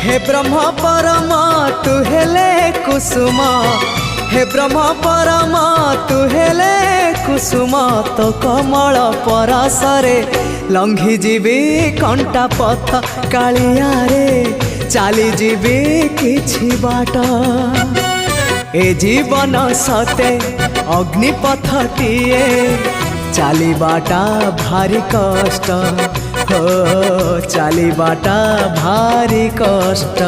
हे ब्रह्म परम तू हेले कुसुम, हे ब्रह्म परम तू हेले कुसुम, तो कमल परसरे लंघी जीवी कंटा पथ कालिया रे चली जीवी किछि बाट। ए जीवन सते अग्निपथटिए चलीबाटा भारी कष्ट, हो चलीबाटा भारी कष्ट।